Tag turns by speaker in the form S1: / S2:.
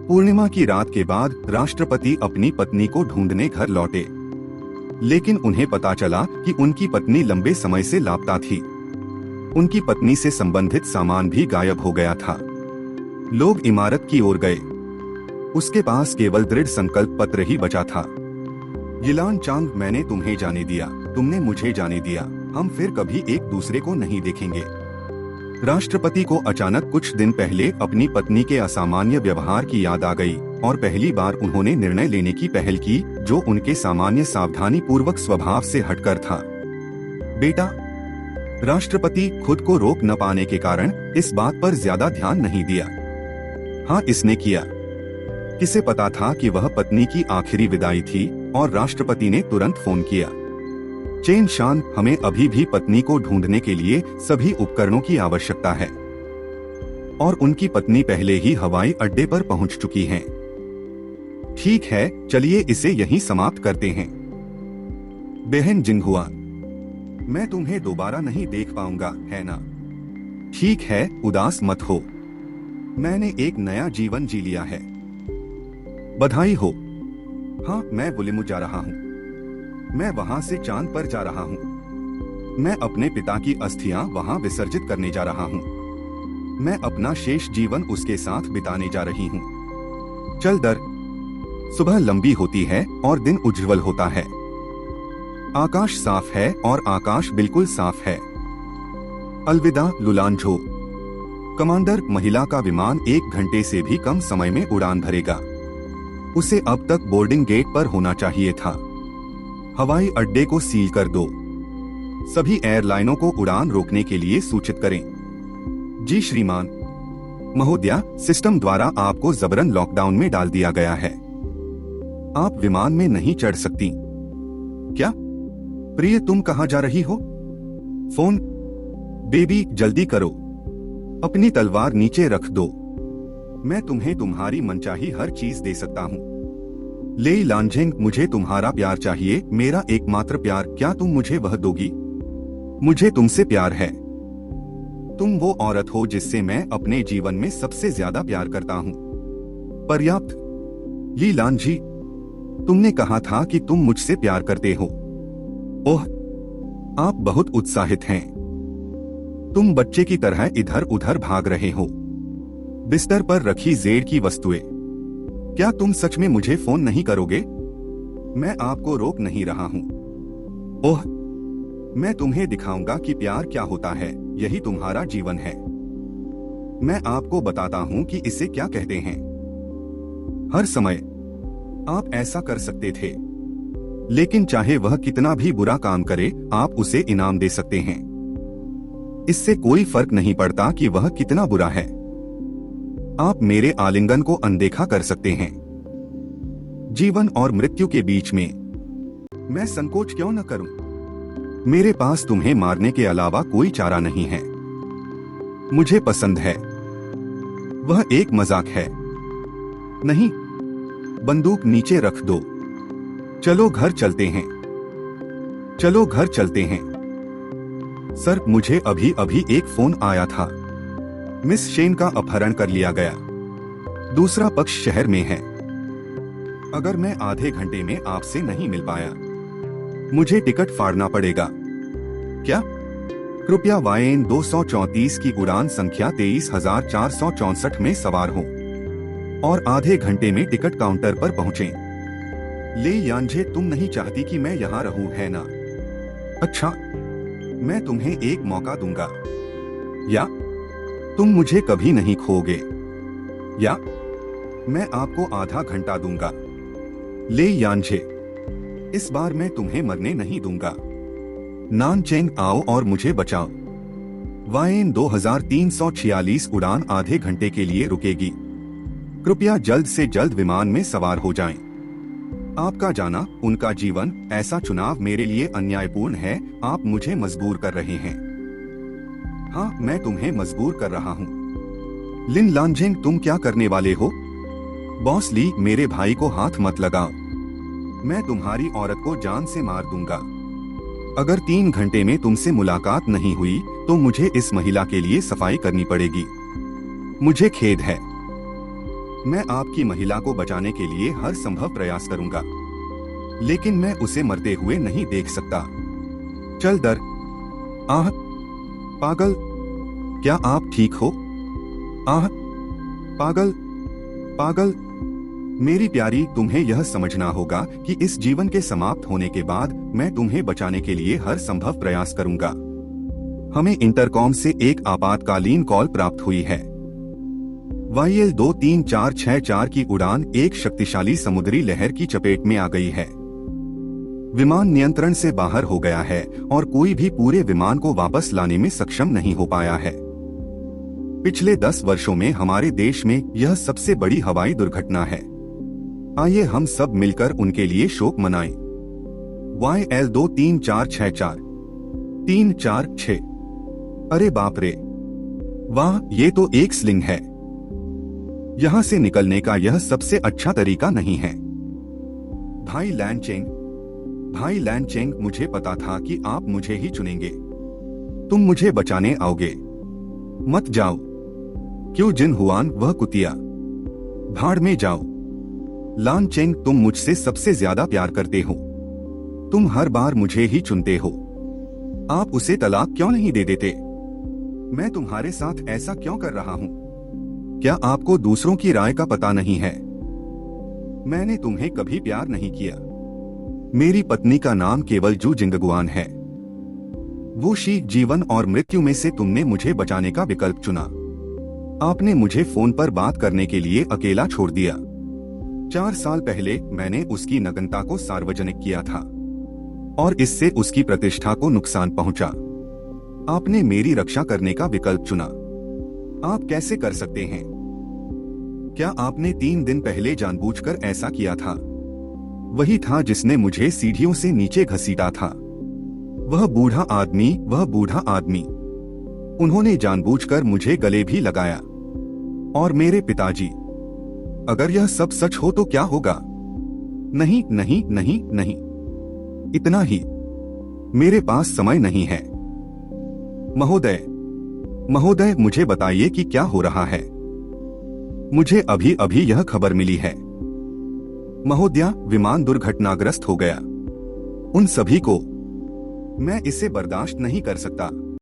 S1: पूर्णिमा की रात के बाद राष्ट्रपति अपनी पत्नी को ढूंढने घर लौटे, लेकिन उन्हें पता चला कि उनकी पत्नी लंबे समय से लापता थी। उनकी पत्नी से संबंधित सामान भी गायब हो गया था। लोग इमारत की ओर गए। उसके पास केवल दृढ़ संकल्प पत्र ही बचा था। यिलान चांग, मैंने तुम्हें जाने दिया, तुमने मुझे जाने दिया, हम फिर कभी एक दूसरे को नहीं देखेंगे। राष्ट्रपति को अचानक कुछ दिन पहले अपनी पत्नी के असामान्य व्यवहार की याद आ गई और पहली बार उन्होंने निर्णय लेने की पहल की जो उनके सामान्य सावधानी पूर्वक स्वभाव से हटकर था। बेटा, राष्ट्रपति खुद को रोक न पाने के कारण इस बात पर ज्यादा ध्यान नहीं दिया। हाँ, इसने किया। किसे पता था कि वह पत्नी की आखिरी विदाई थी और राष्ट्रपति ने तुरंत फोन किया। चेन शान, हमें अभी भी पत्नी को ढूंढने के लिए सभी उपकरणों की आवश्यकता है और उनकी पत्नी पहले ही हवाई अड्डे पर पहुंच चुकी हैं। ठीक है, चलिए इसे यहीं समाप्त करते हैं। बहन जिंगहुआ, मैं तुम्हें दोबारा नहीं देख पाऊंगा, है ना? ठीक है, उदास मत हो। मैंने एक नया जीवन जी लिया है। बधाई हो। हाँ, मैं बुलिमु जा रहा हूँ। मैं वहाँ से चांद पर जा रहा हूँ। मैं अपने पिता की अस्थियां वहाँ विसर्जित करने जा रहा हूँ। मैं अपना शेष जीवन उसके साथ बिताने जा रही हूँ। चल दर। सुबह लंबी होती है और दिन उज्ज्वल होता है। आकाश साफ है और आकाश बिल्कुल साफ है। अलविदा लुलानझो। कमांडर, महिला का विमान 1 घंटे से भी कम समय में उड़ान भरेगा। उसे अब तक बोर्डिंग गेट पर होना चाहिए था। हवाई अड्डे को सील कर दो। सभी एयरलाइनों को उड़ान रोकने के लिए सूचित करें। जी श्रीमान। महोदया, सिस्टम द्वारा आपको जबरन लॉकडाउन में डाल दिया गया है। आप विमान में नहीं चढ़ सकती। क्या? प्रिय, तुम कहाँ जा रही हो? फोन। बेबी, जल्दी करो। अपनी तलवार नीचे रख दो। मैं तुम्हें तुम्हारी मनचाही हर चीज दे सकता हूँ। लेई लांझेंग, मुझे तुम्हारा प्यार चाहिए, मेरा एकमात्र प्यार। क्या तुम मुझे वह दोगी? मुझे तुमसे प्यार है। तुम वो औरत हो जिससे मैं अपने जीवन में सबसे ज्यादा प्यार करता हूँ। पर्याप्त। ली लांझी, तुमने कहा था कि तुम मुझसे प्यार करते हो। ओह, आप बहुत उत्साहित हैं। तुम बच्चे की तरह इधर उधर भाग रहे हो। बिस्तर पर रखी जेड की वस्तुएं। क्या तुम सच में मुझे फोन नहीं करोगे? मैं आपको रोक नहीं रहा हूँ। ओह, मैं तुम्हें दिखाऊंगा कि प्यार क्या होता है। यही तुम्हारा जीवन है। मैं आपको बताता हूँ कि इसे क्या कहते हैं। हर समय आप ऐसा कर सकते थे, लेकिन चाहे वह कितना भी बुरा काम करे, आप उसे इनाम दे सकते हैं। इससे कोई फर्क नहीं पड़ता कि वह कितना बुरा है। आप मेरे आलिंगन को अनदेखा कर सकते हैं। जीवन और मृत्यु के बीच में मैं संकोच क्यों न करूं? मेरे पास तुम्हें मारने के अलावा कोई चारा नहीं है। मुझे पसंद है। वह एक मजाक है। नहीं, बंदूक नीचे रख दो। चलो घर चलते हैं। चलो घर चलते हैं। सर, मुझे अभी अभी एक फोन आया था। मिस शेन का अपहरण कर लिया गया। दूसरा पक्ष शहर में है। अगर मैं आधे घंटे में आपसे नहीं मिल पाया, मुझे टिकट फाड़ना पड़ेगा। क्या? कृपया वायन 234 की उड़ान संख्या 23,464 में सवार हो और आधे घंटे में टिकट काउंटर पर पहुंचें। ले यांझे, तुम नहीं चाहती कि मैं यहाँ रहूं, है ना? अच्छा, मैं तुम्हें एक मौका दूंगा। या तुम मुझे कभी नहीं खोगे, या मैं आपको आधा घंटा दूंगा। ले यांझे, इस बार मैं तुम्हें मरने नहीं दूंगा। नानचेंग, आओ और मुझे बचाओ। वायन 2346 उड़ान आधे घंटे के लिए रुकेगी। कृपया जल्द से जल्द विमान में सवार हो जाएं। आपका जाना, उनका जीवन, ऐसा चुनाव मेरे लिए अन्यायपूर्ण है। आप मुझे मजबूर कर रहे हैं। हाँ, मैं तुम्हें मजबूर कर रहा हूँ। लिन लांझेंग, तुम क्या करने वाले हो? बॉस ली, मेरे भाई को हाथ मत लगाओ। मैं तुम्हारी औरत को जान से मार दूंगा। अगर 3 घंटे में तुमसे मुलाकात नहीं हुई तो मुझे इस महिला के लिए सफाई करनी पड़ेगी। मुझे खेद है। मैं आपकी महिला को बचाने के लिए हर संभव प्रयास करूंगा, लेकिन मैं उसे मरते हुए नहीं देख सकता। चल दर। आह, पागल, क्या आप ठीक हो? आह, पागल, पागल। मेरी प्यारी, तुम्हें यह समझना होगा कि इस जीवन के समाप्त होने के बाद मैं तुम्हें बचाने के लिए हर संभव प्रयास करूंगा। हमें इंटरकॉम से एक आपातकालीन कॉल प्राप्त हुई है। YL 23464 की उड़ान एक शक्तिशाली समुद्री लहर की चपेट में आ गई है। विमान नियंत्रण से बाहर हो गया है और कोई भी पूरे विमान को वापस लाने में सक्षम नहीं हो पाया है। पिछले 10 वर्षों में हमारे देश में यह सबसे बड़ी हवाई दुर्घटना है। आइए हम सब मिलकर उनके लिए शोक मनाएं। YL 23464 346। अरे बाप रे, वाह, ये तो एक स्लिंग है। यहाँ से निकलने का यह सबसे अच्छा तरीका नहीं है। भाई लैनचेंग, मुझे पता था कि आप मुझे ही चुनेंगे। तुम मुझे बचाने आओगे। मत जाओ। क्यों जिन हुआन, वह कुतिया, भाड़ में जाओ। लानचेंग, तुम मुझसे सबसे ज्यादा प्यार करते हो। तुम हर बार मुझे ही चुनते हो। आप उसे तलाक क्यों नहीं दे देते? मैं तुम्हारे साथ ऐसा क्यों कर रहा हूँ? क्या आपको दूसरों की राय का पता नहीं है? मैंने तुम्हें कभी प्यार नहीं किया। मेरी पत्नी का नाम केवल जू जिंगगुआन है। वो शी, जीवन और मृत्यु में से तुमने मुझे बचाने का विकल्प चुना। आपने मुझे फोन पर बात करने के लिए अकेला छोड़ दिया। 4 साल पहले मैंने उसकी नग्नता को सार्वजनिक किया था और इससे उसकी प्रतिष्ठा को नुकसान पहुंचा। आपने मेरी रक्षा करने का विकल्प चुना। आप कैसे कर सकते हैं? क्या आपने 3 दिन पहले जानबूझकर ऐसा किया था? वही था जिसने मुझे सीढ़ियों से नीचे घसीटा था। वह बूढ़ा आदमी। उन्होंने जानबूझकर मुझे गले भी लगाया। और मेरे पिताजी। अगर यह सब सच हो तो क्या होगा? नहीं, नहीं, नहीं, नहीं। इतना ही। मेरे पास समय नहीं है। महोदय, मुझे बताइए कि क्या हो रहा है। मुझे अभी अभी यह खबर मिली है। महोदया, विमान दुर्घटनाग्रस्त हो गया। उन सभी को। मैं इसे बर्दाश्त नहीं कर सकता।